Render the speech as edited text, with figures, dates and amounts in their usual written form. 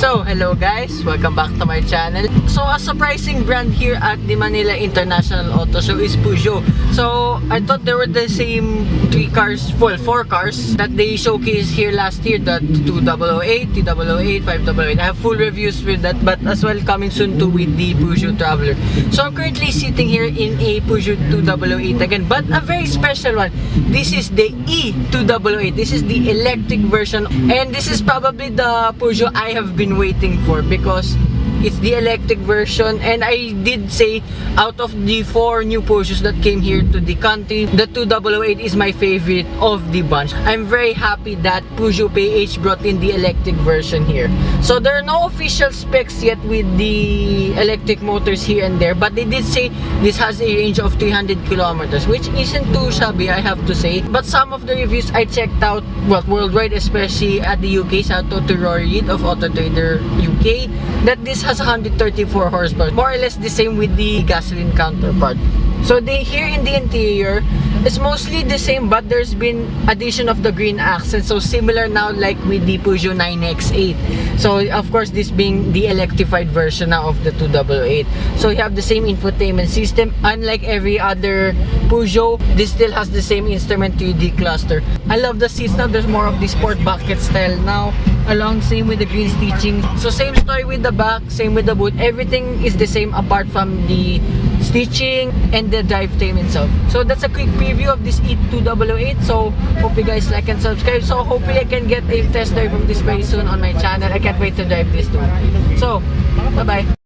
So, hello guys! Welcome back to my channel. So, a surprising brand here at the Manila International Auto Show is Peugeot. So, I thought they were the same four cars that they showcased here last year, the 2008, 2008, 508. I have full reviews with that, but as well coming soon too with the Peugeot Traveler. So, I'm currently sitting here in a Peugeot 2008 again, but a very special one. This is the e-2008. This is the electric version, and this is probably the Peugeot I have been waiting for because it's the electric version. And I did say, out of the 4 new Peugeots that came here to the country, the 2008 is my favorite of the bunch. I'm very happy that Peugeot PH brought in the electric version here. So there are no official specs yet with the electric motors here and there, but they did say this has a range of 300 kilometers, which isn't too shabby, I have to say. But some of the reviews I checked out, well, worldwide, especially at the UK, shout out to Rory Reid of Auto Trader UK, that this has 134 horsepower, more or less the same with the gasoline counterpart. So here in the interior, it's mostly the same, but there's been addition of the green accent, so similar now like with the Peugeot 9X8. So of course, this being the electrified version now of the 2008. So you have the same infotainment system. Unlike every other Peugeot, this still has the same instrument 3D cluster. I love the seats now. There's more of the sport bucket style now, along same with the green stitching. So same story with the back, same with the boot. Everything is the same apart from the stitching and the drivetrain itself. So that's a quick preview of this e-2008. So hope you guys like and subscribe. So hopefully I can get a test drive of this very soon on my channel. I can't wait to drive this too. So bye bye.